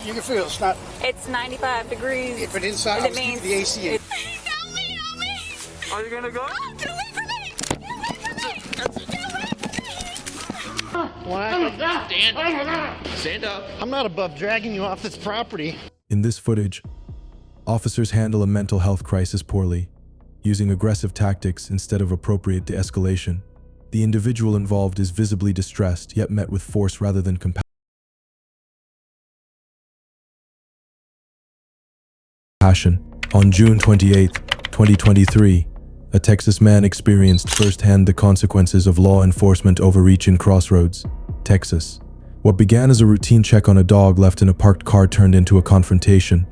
You can feel it's not. It's 95 degrees. If it's inside, it means the AC in. Help me! Help me! Are you gonna go? Oh, get away from me! Get away from me! Get away from me! Stand up. I'm not above dragging you off this property. In this footage, officers handle a mental health crisis poorly, using aggressive tactics instead of appropriate de-escalation. The individual involved is visibly distressed, yet met with force rather than compassion. On June 28, 2023, a Texas man experienced firsthand the consequences of law enforcement overreach in Crossroads, Texas. What began as a routine check on a dog left in a parked car turned into a confrontation.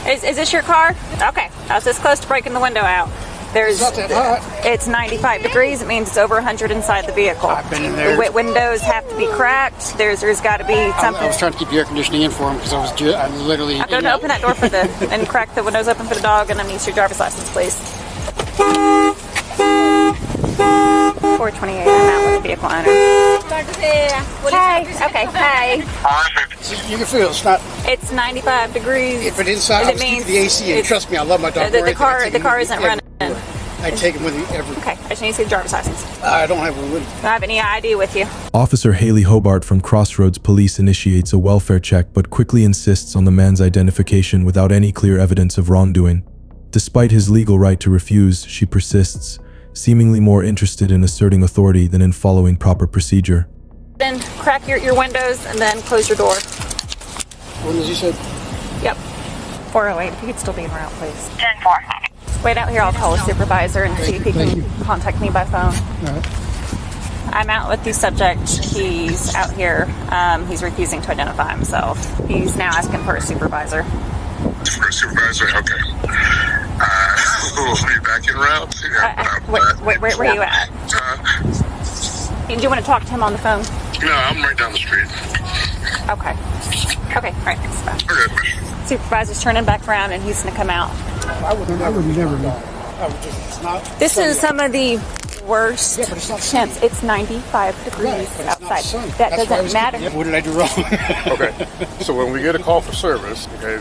Is this your car? Okay, I was this close to breaking the window out. It's 95 degrees. It means it's over 100 inside the vehicle. I've been in there. The windows have to be cracked. There's got to be something. I was trying to keep the air conditioning in for him because I literally. I'm going to open that door for and crack the windows open for the dog, and I need your driver's license, please. 428. I'm out with the vehicle owner. Hi. Okay. Hi. You can feel it's not. It's 95 degrees. If it's inside, it means the AC in. Trust me, I love my dog. The car isn't running. I take him with me everywhere. Okay, I just need to see the driver's license. I don't have one with me. Do I have any ID with you? Officer Haley Hobart from Crossroads Police initiates a welfare check but quickly insists on the man's identification without any clear evidence of wrongdoing. Despite his legal right to refuse, she persists, seemingly more interested in asserting authority than in following proper procedure. Then crack your windows and then close your door. Windows, you said? Yep. 408, if you could still be in route, please. 10-4. Wait out here, I'll call a supervisor and see if he can contact me by phone. All right. I'm out with the subject. He's out here. He's refusing to identify himself. He's now asking for a supervisor. For a supervisor? Okay. We'll be back en route. Where are you at? Do you want to talk to him on the phone? No, I'm right down the street. Okay. Okay, all right, thanks. Bye. Okay. Supervisor's turning back around and he's going to come out. I would never know. It's not. This is some of the worst Yeah, but it's not temps. It's 95 degrees but it's not outside. sunny. That That's why I doesn't was matter. thinking, what did I do wrong? Okay. So when we get a call for service, okay,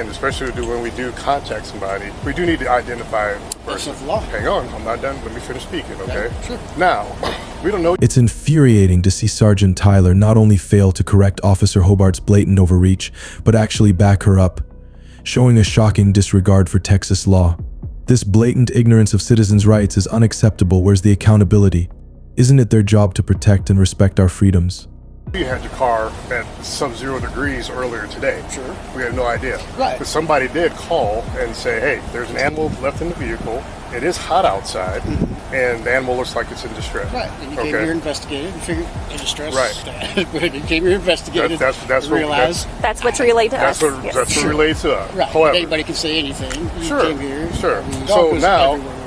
and especially when we do contact somebody, we do need to identify the person. That's the law. Hang on, I'm not done. Let me finish speaking, okay? Yeah, sure. Now, we don't know. It's infuriating to see Sergeant Tyler not only fail to correct Officer Hobart's blatant overreach, but actually back her up, showing a shocking disregard for Texas law. This blatant ignorance of citizens' rights is unacceptable. Where's the accountability? Isn't it their job to protect and respect our freedoms? You had your car at sub-0 degrees earlier today. Sure. We had no idea. Right. But somebody did call and say, hey, there's an animal left in the vehicle. It is hot outside, and the animal looks like it's in distress. Right. And you came here, investigated, and figured in distress. Right. But you came here, investigated, That's realized. That's what's relayed to us. That's what relayed to us. Right. However, Anybody can say anything. You Sure, came here. sure. I mean, So dog goes now- everywhere with me.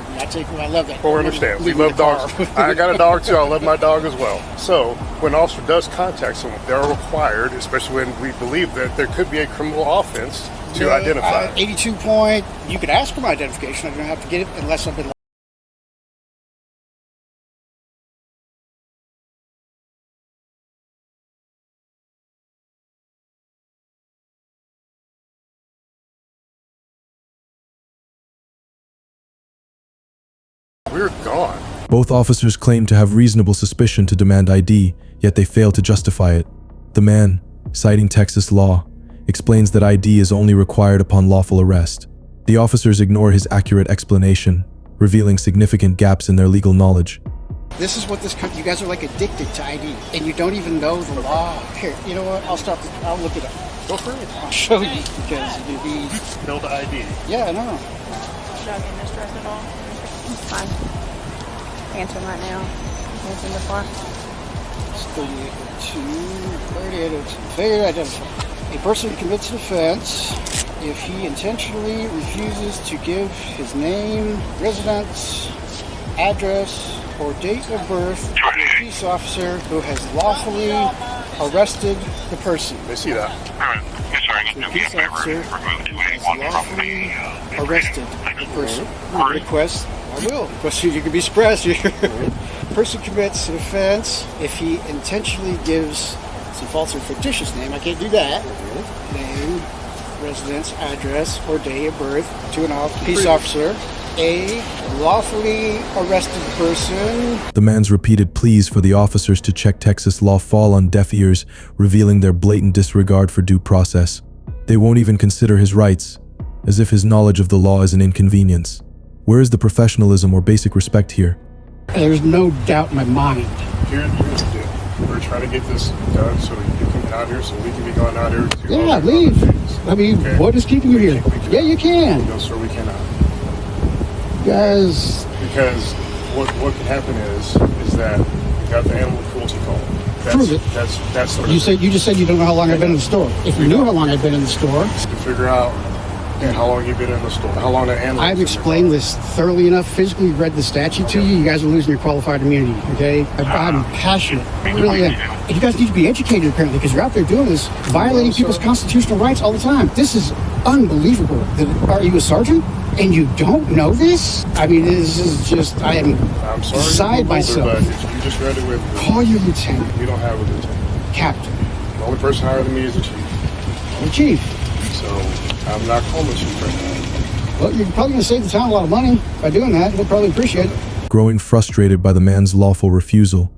I love that. well, we understand. We Leave me in love the car. dogs. I got a dog too. I love my dog as well. So when an officer does contact someone, they're required, especially when we believe that there could be a criminal offense, to identify. 82 point. You could ask for my identification. I don't have to get it unless I've been. We're gone. Both officers claim to have reasonable suspicion to demand ID, yet they fail to justify it. The man, citing Texas law, explains that ID is only required upon lawful arrest. The officers ignore his accurate explanation, revealing significant gaps in their legal knowledge. This is what this country. You guys are like addicted to ID, and you don't even know the law. Here, you know what? I'll stop. I'll look it up. Go for it. I'll show you because it'd be. Build ID. Yeah, I know. Dog in distress at all? It's fine. Answering right now. Answering before. It's 3802. Failure to identify. A person commits an offense if he intentionally refuses to give his name, residence, address, or date of birth to a police officer who has lawfully arrested the person. They see that. The police officer who has lawfully arrested the person. Request, I will. Question, you can be suppressed here. Person commits an offense if he intentionally gives It's a false or fictitious name. I can't do that. Name, residence, address, or day of birth to an peace officer. A lawfully arrested person. The man's repeated pleas for the officers to check Texas law fall on deaf ears, revealing their blatant disregard for due process. They won't even consider his rights, as if his knowledge of the law is an inconvenience. Where is the professionalism or basic respect here? There's no doubt in my mind. Here's the deal. We're trying to get this done so you can get out here, so we can be going out here. To Yeah, leave. I mean, Okay. what is keeping you here? Yeah, you can. No, sir, we cannot. Guys, Because what can happen is that you got the animal cruelty call. Prove it. That's the you just said you don't know how long I've been in the store. If you knew how long I've been in the store, to figure out how long you've been in the store, how long that animal. I've explained this thoroughly enough, physically read the statute to you. You guys are losing your qualified immunity, okay? I'm passionate. I really am. And you guys need to be educated, apparently, because you're out there doing this, violating people's constitutional rights all the time. This is unbelievable. Are you a sergeant? And you don't know this? I mean, this is just, I'm sorry, beside myself. But if you just read it with me, Call your lieutenant, you don't have a lieutenant. captain, The only person higher than me is the chief. or chief. So I'm not calling the chief right now. Well, you're probably going to save the town a lot of money by doing that. We'll probably appreciate it. Growing frustrated by the man's lawful refusal,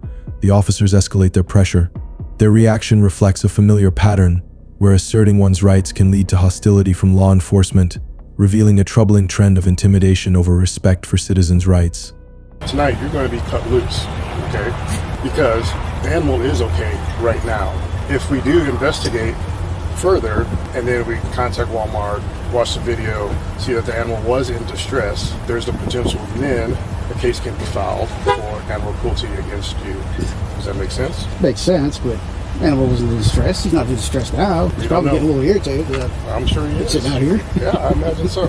the officers escalate their pressure. Their reaction reflects a familiar pattern, where asserting one's rights can lead to hostility from law enforcement, revealing a troubling trend of intimidation over respect for citizens' rights. Tonight, you're going to be cut loose, okay? Because the animal is okay right now. If we do investigate further, and then we contact Walmart, watch the video, see that the animal was in distress, there's the potential then a case can be filed for animal cruelty against you. Does that make sense? Makes sense, but animal wasn't in distress. He's not in distress now. He's You probably don't getting a little irritated. I'm sure he is. Sitting out here. Yeah, I imagine so.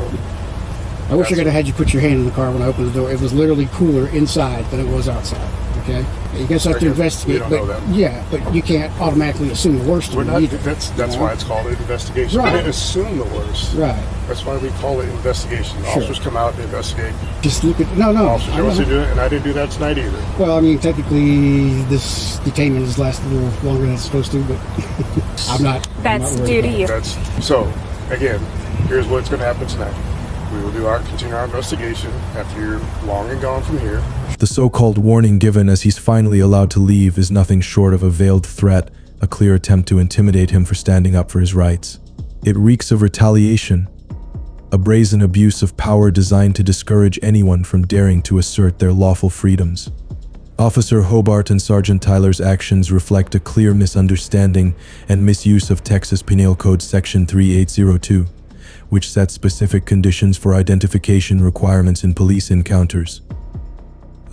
I wish I could have had you put your hand in the car when I opened the door. It was literally cooler inside than it was outside. Okay, you guys have to investigate. We don't but know that. Yeah, but you can't automatically assume the worst. We're of it not. either. That's why it's called an investigation. Right. We didn't assume the worst. Right. That's why we call it investigation. The officers come out and investigate. Just look at no. Officers I want know. to do it, and I didn't do that tonight either. Well, I mean, technically, this detainment has lasted a little longer than it's supposed to, but I'm not. That's I'm not worried due to about it. you. That's so. Again, here's what's going to happen tonight. We will continue our investigation after you're long and gone from here. The so-called warning given as he's finally allowed to leave is nothing short of a veiled threat, a clear attempt to intimidate him for standing up for his rights. It reeks of retaliation, a brazen abuse of power designed to discourage anyone from daring to assert their lawful freedoms. Officer Hobart and Sergeant Tyler's actions reflect a clear misunderstanding and misuse of Texas Penal Code Section 3802, which sets specific conditions for identification requirements in police encounters.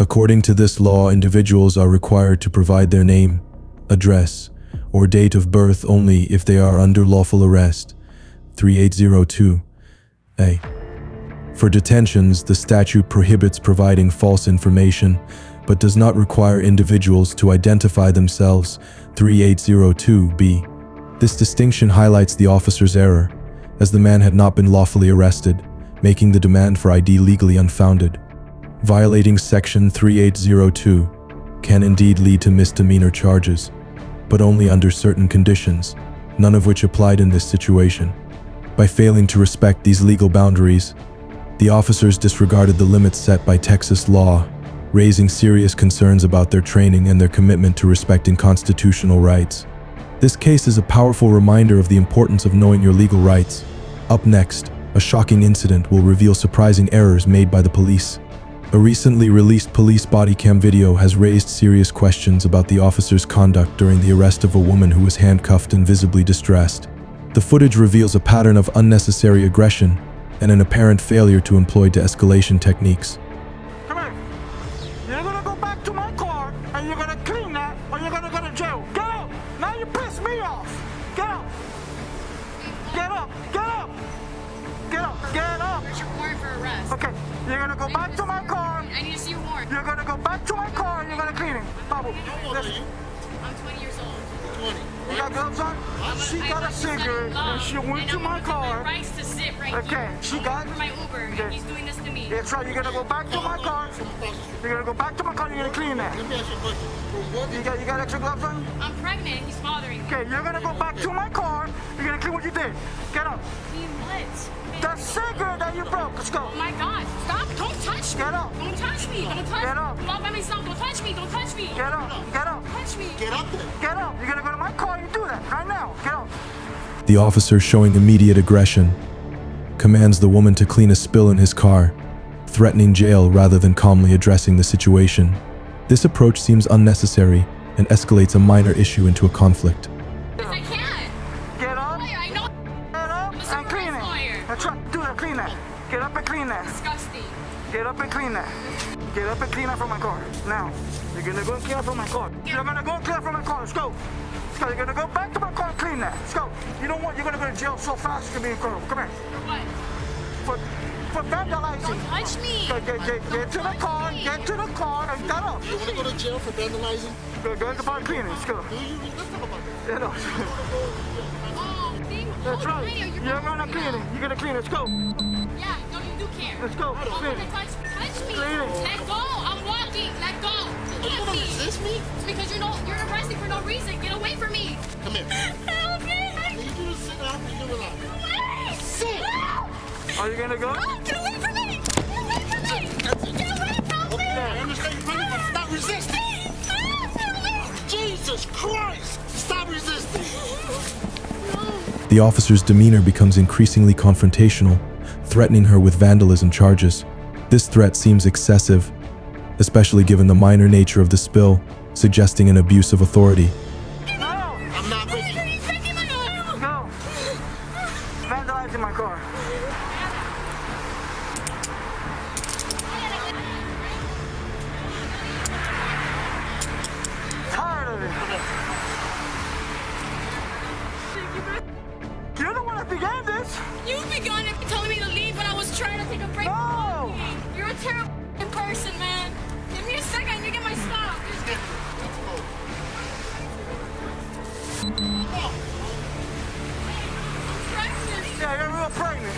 According to this law, individuals are required to provide their name, address, or date of birth only if they are under lawful arrest. 3802A. For detentions, the statute prohibits providing false information, but does not require individuals to identify themselves. 3802B. This distinction highlights the officer's error, as the man had not been lawfully arrested, making the demand for ID legally unfounded. Violating Section 3802 can indeed lead to misdemeanor charges, but only under certain conditions, none of which applied in this situation. By failing to respect these legal boundaries, the officers disregarded the limits set by Texas law, raising serious concerns about their training and their commitment to respecting constitutional rights. This case is a powerful reminder of the importance of knowing your legal rights. Up next, a shocking incident will reveal surprising errors made by the police. A recently released police body cam video has raised serious questions about the officer's conduct during the arrest of a woman who was handcuffed and visibly distressed. The footage reveals a pattern of unnecessary aggression and an apparent failure to employ de-escalation techniques. Come here. You're gonna go back to my car and you're gonna clean that or you're gonna go to jail. Get up! Now you piss me off! Get up! Get up! Get up! Get up! Get up! Where's your warrant for arrest? Okay, you're gonna go back to my car. I need to see your warrant. You're gonna go back to my car and you're gonna clean it. Babu, listen. I'm 20 years old. 20. You got gloves on? She got a cigarette and she went to my car. Rights to sit right Okay, here. she got For my Uber, Okay. and he's doing this to me. That's right. You're gonna go back to my car. You're gonna go back to my car. You're gonna clean that. Let me ask you a question. You got extra gloves on? I'm pregnant. He's bothering me. Okay, you're gonna go back to my car. You're gonna clean what you did. Get up. Clean what? The cigarette that you broke. Let's go. Oh my God! Stop! Don't touch me! Get up. Don't touch me! Don't touch Get me! up. I'm all by myself. Don't touch me! Don't touch me! Get up. Get up. Don't touch me! Get up there. Get up. You're gonna go to my car. You do that right now. Get up. The officer, showing immediate aggression, commands the woman to clean a spill in his car, threatening jail rather than calmly addressing the situation. This approach seems unnecessary and escalates a minor issue into a conflict. Because I can't. Get up. Lawyer, I know. Get up I'm a and clean it. lawyer. That's right. Do that. Clean that. Get up and clean that. Disgusting. Get up and clean that. Get up and clean that from my car. Now, you're gonna go and clean that from my car. You're gonna go and clean that from my car. Let's go. Let's go. You're gonna go back to my car and clean that. Let's go. You don't want. You're gonna go to jail so fast. You're gonna be in court. Come here. For what? For vandalizing. Don't touch me! Get to the car. Get to the car and get up. You want to go to jail for vandalizing? Go to the car and clean it. Let's go. Do you? Let's talk about that. Get up. Oh, That's right. You're gonna clean it. You're gonna clean it. Let's go. Yeah, no, you do care. Let's go. Oh, Clean okay, it. touch me. Clean it. Let go. I'm walking. Let go. Are you Let gonna me. resist me? It's because you're arresting for no reason. Get away from me. Come here. Help me. I need you to sit down and you relax. Please. Sit. Help. Are you gonna go? Oh, get away from me. Get away from me. Get away from me. I understand you're pregnant, but stop resisting. Jesus Christ! Stop resisting. The officer's demeanor becomes increasingly confrontational, threatening her with vandalism charges. This threat seems excessive, especially given the minor nature of the spill, suggesting an abuse of authority. No. I'm not breaking. Go. Vandalizing my car. Tired of it. You're the one that began this. You begun it telling me to leave when I was trying to take a break. No. You're a terrible person, man. Give me a second. You get my stuff. Pregnant. Yeah, you're real pregnant.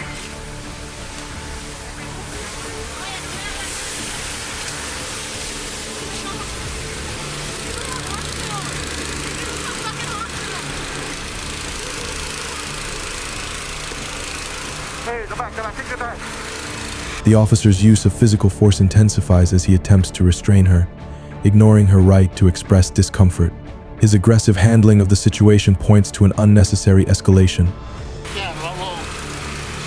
Hey, go back, take it back. The officer's use of physical force intensifies as he attempts to restrain her, ignoring her right to express discomfort. His aggressive handling of the situation points to an unnecessary escalation. Yeah, well,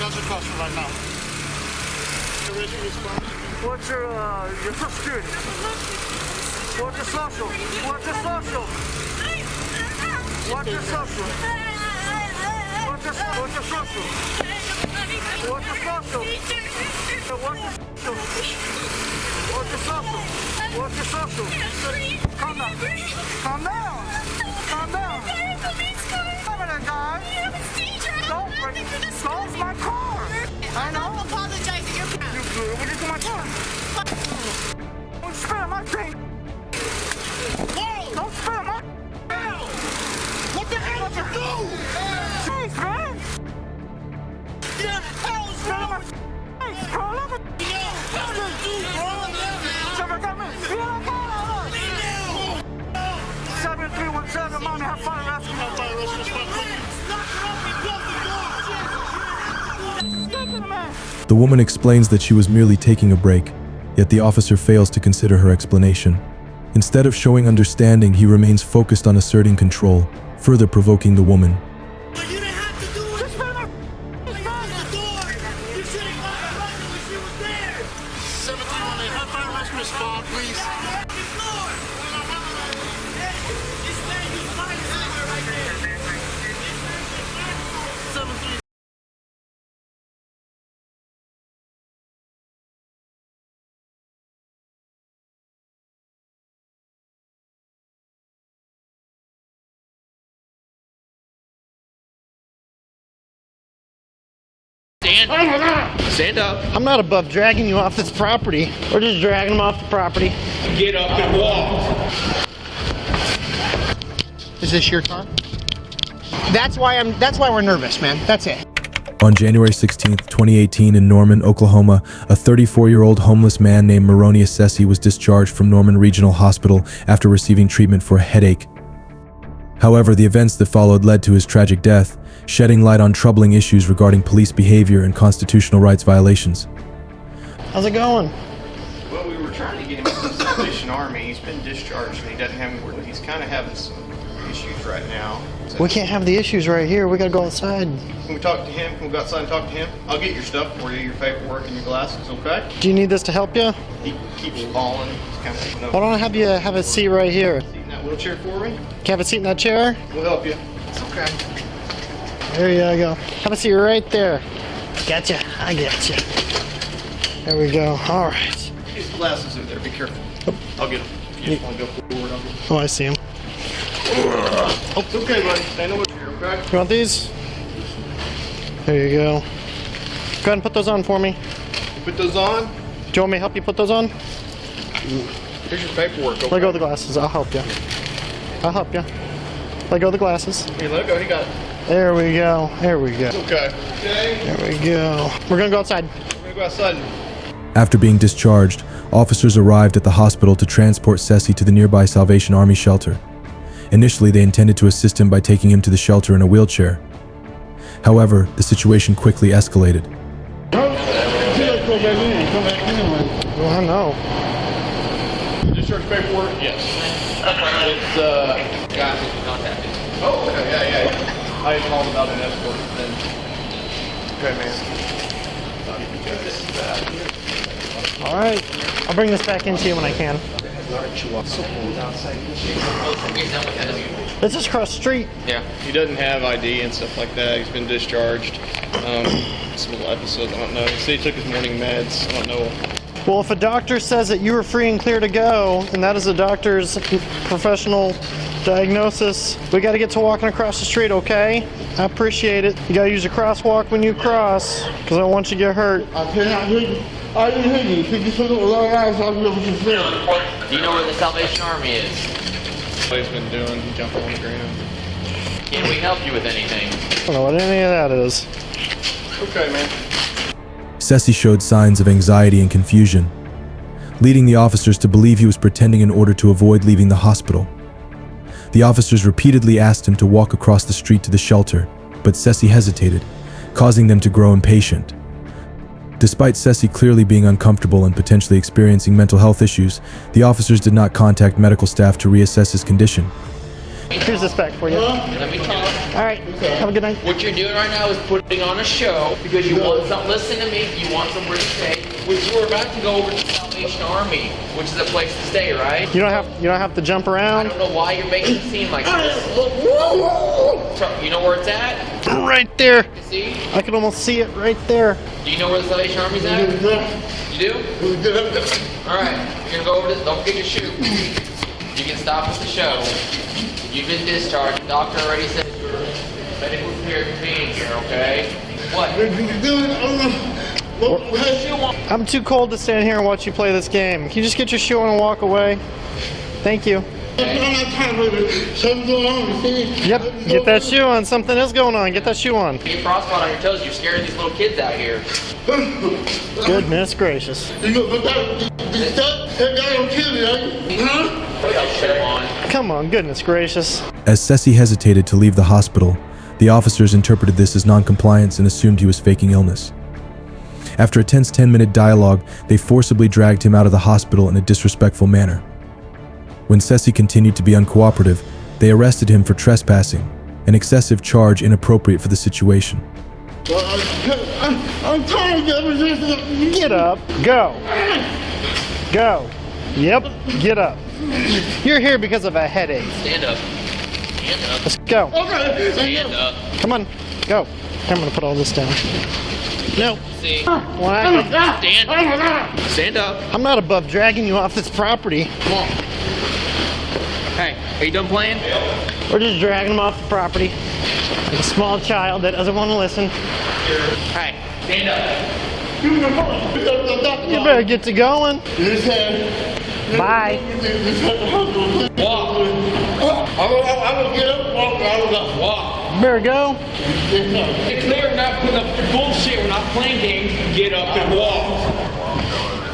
that's your question right now. What's your social security? What's your social? What's your social? What's your social? What's your social? What's your social? What's your social? What's your social? What's your social? Calm down. Calm down. Calm down. I'm gonna die. Don't break. Don't my car. I know. I'm apologizing. You're You blew it into my car. Don't spit on my thing. Whoa! Don't spit on my. What the hell did you do? Jeez, man. Get hell, Spit on my. Hey, crawl over. What did you do, bro? Sugar, come in. Feel like that, 7317, mommy, have fire rescue. Get to the man. The woman explains that she was merely taking a break, yet the officer fails to consider her explanation. Instead of showing understanding, he remains focused on asserting control, further provoking the woman. But you didn't have to do it. Just spit on my. Close the door. You should have gone right when she was there. 7318, have fire rescue respond, please. Stand up. I'm not above dragging you off this property. We're just dragging them off the property. Get up and walk. Is this your car? That's why we're nervous, man. That's it. On January 16, 2018, in Norman, Oklahoma, a 34-year-old homeless man named Maroni Assessi was discharged from Norman Regional Hospital after receiving treatment for a headache. However, the events that followed led to his tragic death, shedding light on troubling issues regarding police behavior and constitutional rights violations. How's it going? Well, we were trying to get him into the Salvation Army. He's been discharged and he doesn't have any, he's kind of having some issues right now. So We can't have the issues right here. We gotta go outside. can we talk to him? Can we go outside and talk to him? I'll get your stuff for you, your paperwork and your glasses, okay? Do you need this to help you? He keeps falling. He's kind of Why don't I have you have a seat right here? in that wheelchair for me. Can I have a seat in that chair? We'll help you. It's okay. There you go. Have a seat right there. Gotcha. I gotcha. There we go. All right. His glasses are there. Be careful. I'll get them. If you just want to go forward, I'll get them. Oh, I see him. Oh, it's okay, buddy. Stay in the wheelchair, okay? You want these? There you go. Go ahead and put those on for me. Put those on. Do you want me to help you put those on? Here's your paperwork, okay? Let go of the glasses. I'll help you. I'll help you. Let go of the glasses. Here, let it go. He got it. There we go. There we go. Okay. Okay. There we go. We're gonna go outside. We're going to go outside. After being discharged, officers arrived at the hospital to transport Sessi to the nearby Salvation Army shelter. Initially, they intended to assist him by taking him to the shelter in a wheelchair. However, the situation quickly escalated. Oh, I know. Discharge paperwork? Yes. It's, guys that you contacted. Oh, okay, yeah. I called about an escort then. Okay, man. All right. I'll bring this back into you when I can. Let's just cross the street. Yeah, he doesn't have ID and stuff like that. He's been discharged. Some little episodes, I don't know. He said he took his morning meds. I don't know. Well, if a doctor says that you are free and clear to go, and that is a doctor's professional diagnosis, we got to get to walking across the street, okay? I appreciate it. You got to use a crosswalk when you cross, because I don't want you to get hurt. I cannot hear you. I didn't hear you. Could you put a long eyes on me with your friend? Do you know where the Salvation Army is? What he's been doing, jumping on the ground. Can we help you with anything? I don't know what any of that is. Okay, man. Sessi showed signs of anxiety and confusion, leading the officers to believe he was pretending in order to avoid leaving the hospital. The officers repeatedly asked him to walk across the street to the shelter, but Sessi hesitated, causing them to grow impatient. Despite Sessi clearly being uncomfortable and potentially experiencing mental health issues, the officers did not contact medical staff to reassess his condition. Here's this back for you. Let me talk. All right. Have a good night. What you're doing right now is putting on a show because you want some. Listen to me. You want somewhere to stay, which you were about to go over to the Salvation Army, which is a place to stay, right? You don't have to jump I around. don't know why you're making it seem like this. You know where it's at? Right there. You see? I can almost see it right there. Do you know where the Salvation Army's at? You do? All right. You're gonna go over this. Don't forget your shoe. You can stop at the show. You've been discharged. The doctor already said you're medically cleared for being here, okay? What? Put your shoe on. I'm too cold to stand here and watch you play this game. Can you just get your shoe on and walk away? Thank you. Yep, get that shoe on. Something is going on. Get that shoe on. You get frostbite on your toes. You're scaring these little kids out here. Goodness gracious. Put that shit on. Come on, goodness gracious. As Sessi hesitated to leave the hospital, the officers interpreted this as non-compliance and assumed he was faking illness. After a tense 10-minute dialogue, they forcibly dragged him out of the hospital in a disrespectful manner. When Sessi continued to be uncooperative, they arrested him for trespassing, an excessive charge inappropriate for the situation. I'm tired of everything. Get up. Go. Go. Yep, get up. You're here because of a headache. Stand up. Stand up. Let's go. Okay. Stand up. Come on. Go. I'm going to put all this down. No. See? What? Stand up. Stand up. I'm not above dragging you off this property. Come on. Hey, are you done playing? We're just dragging him off the property. Like a small child that doesn't want to listen. Hey, stand up. You better get to going. Bye. Walk. I will get up. Walk. better go. It's clear we're not putting up bullshit. We're not playing games. Get up and walk.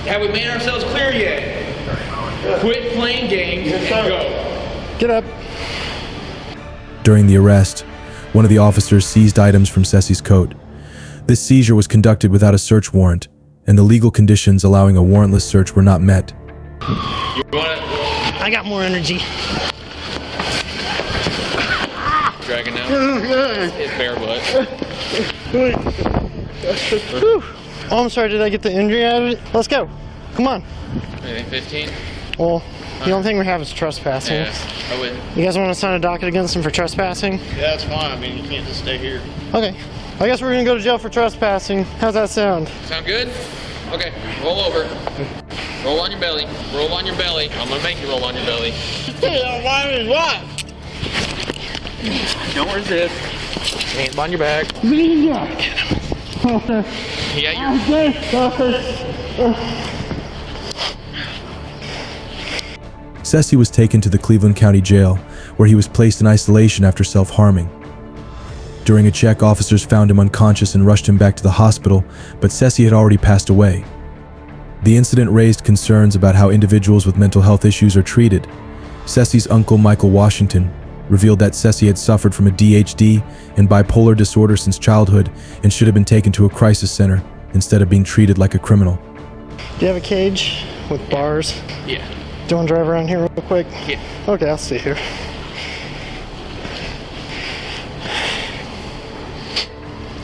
Have we made ourselves clear yet? Quit playing games and go. Get up. During the arrest, one of the officers seized items from Ceci's coat. This seizure was conducted without a search warrant, and the legal conditions allowing a warrantless search were not met. You want it? I got more energy. Dragging now? It's bare butt. Whew. Oh, I'm sorry, did I get the injury out of it? Let's go. Come on. Maybe 15? Well, the only thing we have is trespassing. Yeah, I would. You guys want to sign a docket against him for trespassing? Yeah, that's fine. I mean, you can't just stay here. Okay. I guess we're going to go to jail for trespassing. How's that sound? Sound good? Okay, roll over. Roll on your belly. Roll on your belly. I'm gonna make you roll on your belly. What? Don't resist. Hands on your back. Yeah, Ceci was taken to the Cleveland County Jail, where he was placed in isolation after self-harming. During a check, officers found him unconscious and rushed him back to the hospital, but Ceci had already passed away. The incident raised concerns about how individuals with mental health issues are treated. Ceci's uncle, Michael Washington, revealed that Ceci had suffered from a DHD and bipolar disorder since childhood and should have been taken to a crisis center instead of being treated like a criminal. Do you have a cage with bars? Yeah. Do you want to drive around here real quick? Yeah. Okay, I'll stay here.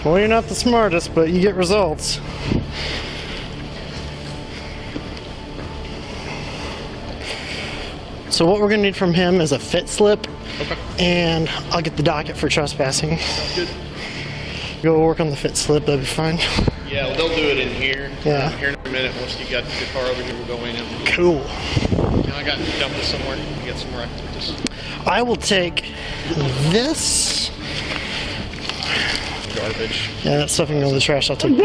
Well, you're not the smartest, but you get results. So what we're going to need from him is a fit slip, and I'll get the docket for trespassing. Good. Go work on the fit slip, that'll be fine. Yeah, well, they'll do it in here. Yeah. Here in a minute, once you got the car over here, we'll go in and Cool. I got to dump this somewhere. Get somewhere I can just I will take this. garbage. Yeah, that stuff can go in the trash. I'll take it.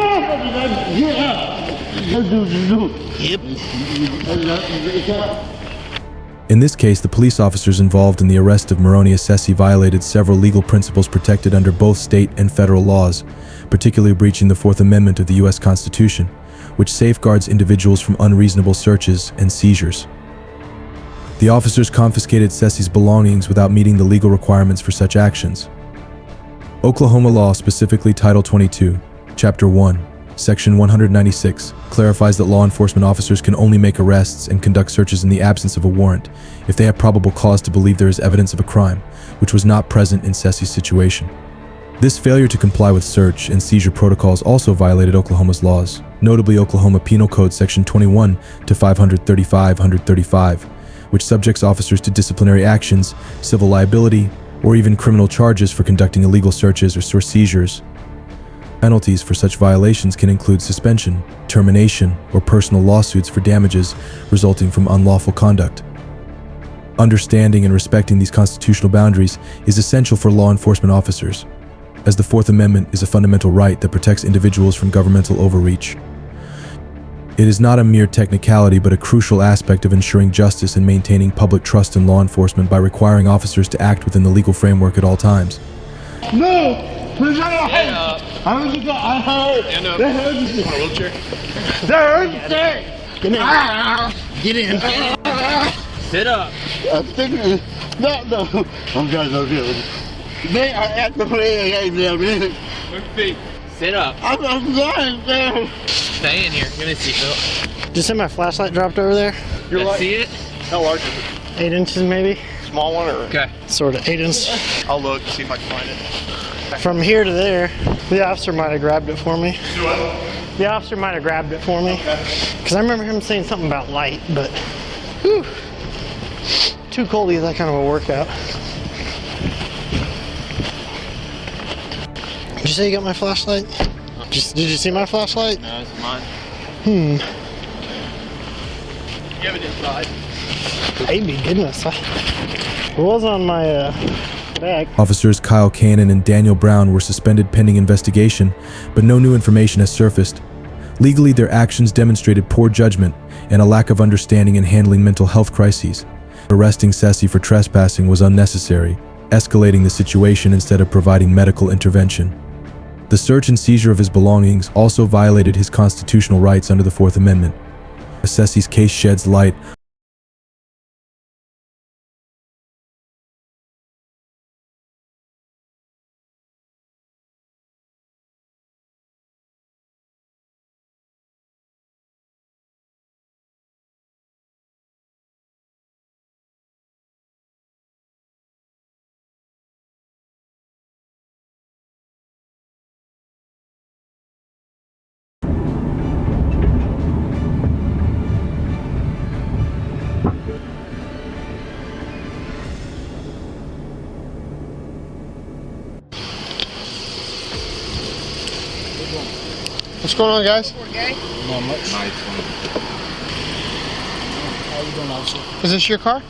Yep. In this case, the police officers involved in the arrest of Maronia Ceci violated several legal principles protected under both state and federal laws, particularly breaching the Fourth Amendment of the U.S. Constitution, which safeguards individuals from unreasonable searches and seizures. The officers confiscated Ceci's belongings without meeting the legal requirements for such actions. Oklahoma law, specifically Title 22, Chapter 1, Section 196, clarifies that law enforcement officers can only make arrests and conduct searches in the absence of a warrant if they have probable cause to believe there is evidence of a crime, which was not present in Ceci's situation. This failure to comply with search and seizure protocols also violated Oklahoma's laws, notably Oklahoma Penal Code Section 21 to 535, which subjects officers to disciplinary actions, civil liability, or even criminal charges for conducting illegal searches or seizures. Penalties for such violations can include suspension, termination, or personal lawsuits for damages resulting from unlawful conduct. Understanding and respecting these constitutional boundaries is essential for law enforcement officers, as the Fourth Amendment is a fundamental right that protects individuals from governmental overreach. It is not a mere technicality but a crucial aspect of ensuring justice and maintaining public trust in law enforcement by requiring officers to act within the legal framework at all times. No! Stand up. How did you go? I heard. Stand up. You want a wheelchair? Get in. Sit up. No. I'm trying to do it. They are at the play game there, man. Move feet. Sit up. I'm trying to. Stay in here. Give me a seatbelt. Did you see my flashlight dropped over there? You're right. See it? How large is it? 8 inches maybe? Small one or? Okay. Sort of 8 inches. I'll look, see if I can find it. From here to there, the officer might have grabbed it for me. Do what? The officer might have grabbed it for me. Because I remember him saying something about light, but whew, too cold to get that kind of a workout. Did you say you got my flashlight? Did you see my flashlight? No, it's mine. You have it inside. Baby goodness. It was on my back. Officers Kyle Cannon and Daniel Brown were suspended pending investigation, but no new information has surfaced. Legally, their actions demonstrated poor judgment and a lack of understanding in handling mental health crises. Arresting Ceci for trespassing was unnecessary, escalating the situation instead of providing medical intervention. The search and seizure of his belongings also violated his constitutional rights under the Fourth Amendment. Assessi's case sheds light What's going on, guys? Not much. How you doing, officer? Is this your car?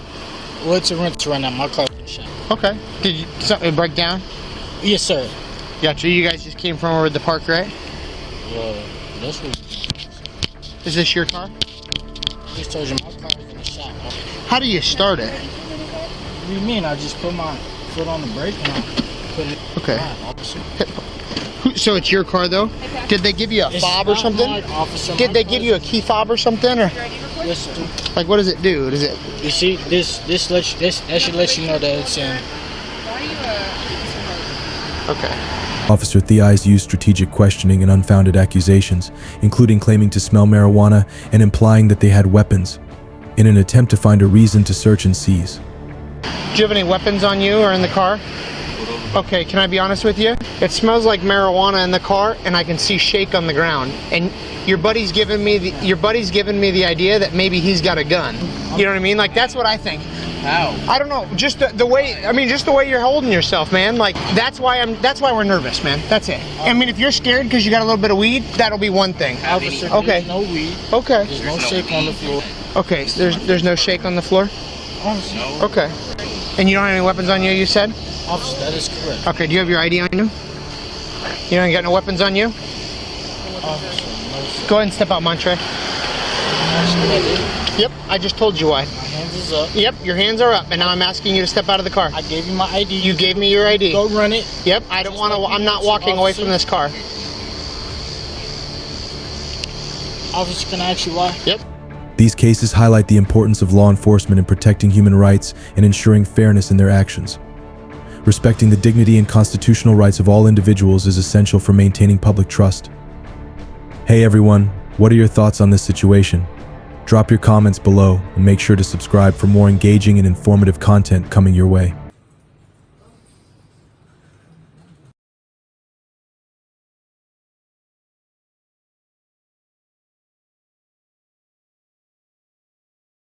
Well, it's a rental right now. My car's in the shop. Okay. Did you something break down? Yes, sir. Gotcha. You guys just came from over the park, right? Well, that's what. Is this your car? I just told you my car's in the shop. How do you start it? What do you mean? I just put my foot on the brake and I put it. Okay. Officer. So it's your car, though? Did they give you a fob or something? Officer, Did they give you a key fob or something, or Yes, sir. like what does it do? Does it? You see, that should let you know that it's in. Okay. Officer Theis used strategic questioning and unfounded accusations, including claiming to smell marijuana and implying that they had weapons, in an attempt to find a reason to search and seize. Do you have any weapons on you or in the car? Okay, can I be honest with you? It smells like marijuana in the car, and I can see shake on the ground. And your buddy's giving me the idea that maybe he's got a gun. You know what I mean? Like that's what I think. How? I don't know. Just the way. I mean, just the way you're holding yourself, man. Like that's why we're nervous, man. That's it. I mean, if you're scared because you got a little bit of weed, that'll be one thing. Officer, Okay. there's no weed. Okay. There's no shake on the floor. Okay. So there's no shake on the floor. Officer. Okay. And you don't have any weapons on you? You said. Officer, that is correct. Okay. Do you have your ID on you? You don't got no weapons on you? Officer, no, sir. Go ahead and step out, Montre. Actually, I did. Yep. I just told you why. My hands is up. Yep. Your hands are up, and now I'm asking you to step out of the car. I gave you my ID. You gave me your ID. Go run it. Yep. I don't want to. I'm not walking away from this car. Officer, can I ask you why? Yep. These cases highlight the importance of law enforcement in protecting human rights and ensuring fairness in their actions. Respecting the dignity and constitutional rights of all individuals is essential for maintaining public trust. Hey everyone, what are your thoughts on this situation? Drop your comments below and make sure to subscribe for more engaging and informative content coming your way.